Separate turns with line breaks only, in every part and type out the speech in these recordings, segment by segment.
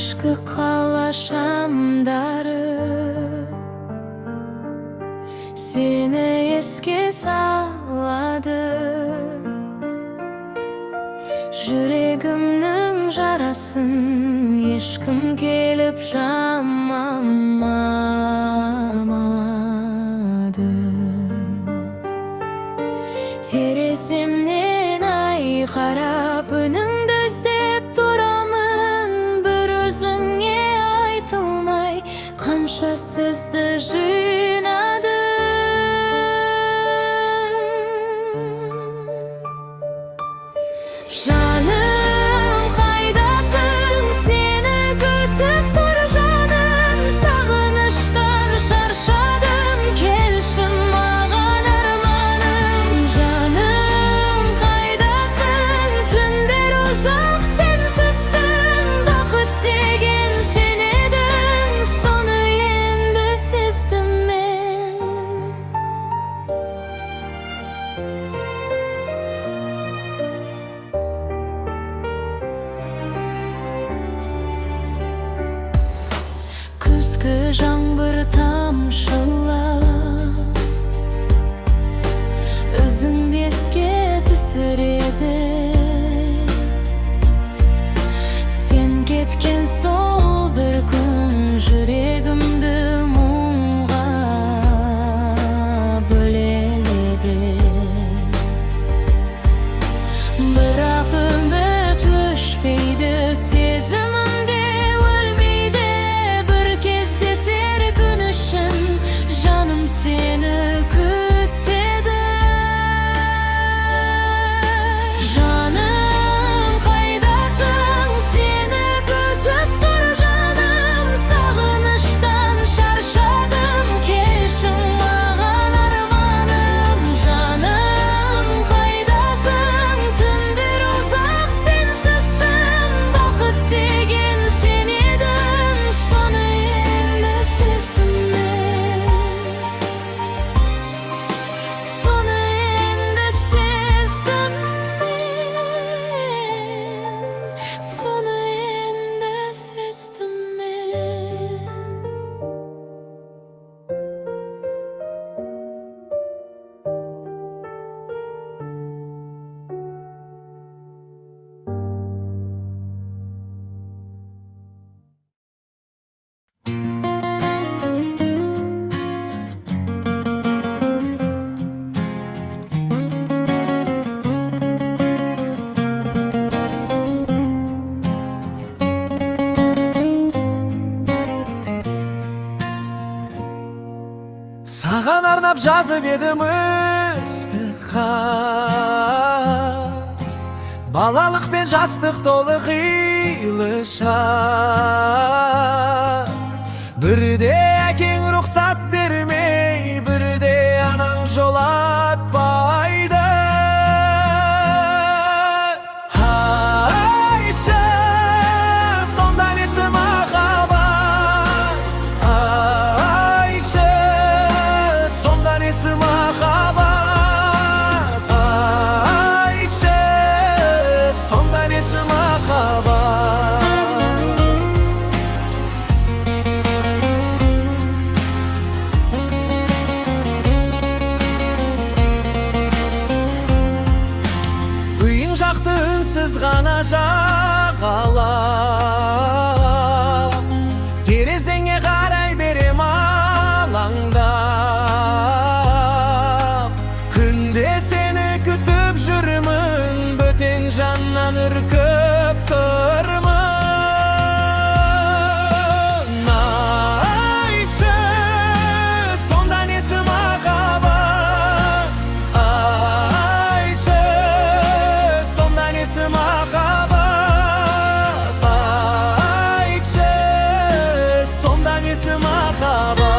Aşkı kalaşamdары seni esке salады. Жүрегімнің жарасын ешкім келіп жамамады. Тереземнен ай қарап үніңді іздеп тұрамын. Бір өзіңе айтылмай қанша сөзді жинадым. Жаным қайдасың, сені күтіп тұр жаным. Сағыныштан шаршадым, келші маған арманым. Жаным қайдасың, түндер ұзақ сенсіздің. Бақыт деген сен едің, соны енді сездім мен. Күзгі жаңбыр тамшылап өзіңді еске түсіреді. Сен кеткен сол бір күн жүрегімді мұңға бөледі. Бірақ үміт өшпейді, сезімімде өлмейді. Бір кездесер күн үшін жаным сені күтеді. Жаным қайдасың, сені күтіп тұр жаным. Сағыныштан шаршадым, келші маған арманым. Жаным қайдасың, түндер ұзақ сенсіздің. Бақыт деген сен едің, соны енді сездім мен. Соны енді сездім мен. Соны енді сездім мен.
Саған арнап жазып едім ыстық хат. Балалық пен жастық толы қилы шақ. Бірде әкең рұқсат бермей, бірде анаң жолатпайды. Айтшы, сонда несі махаббат? Айтшы, сонда несі махаббат? Айтшы, сонда несі махаббат? Үйің жақты үнсіз ғана жағалап, терезеңе қарай берем алаңдап. Күнде сені күтіп жүрмін, бөтен жаннан үркіп тұрмын. Айтшы, сонда несі махаббат? Айтшы, сонда несі махаббат? Айтшы, сонда несі махаббат?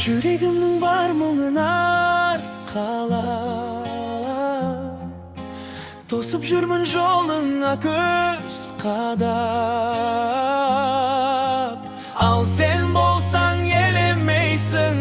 Жүрегімнің бар мұңын арқалап, тосып жүрмін жолыңа көз қадап. Ал сен болсаң елемейсің,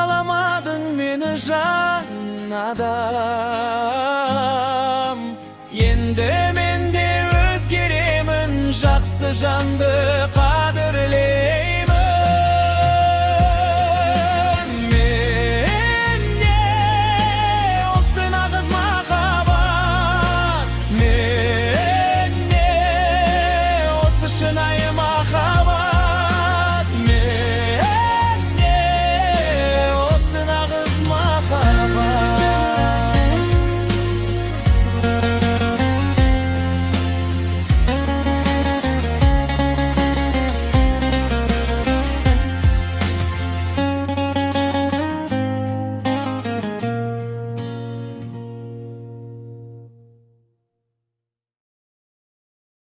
Bağlamadın meni can adam. Endi mende özgerimin, жақсы жанды қадірлей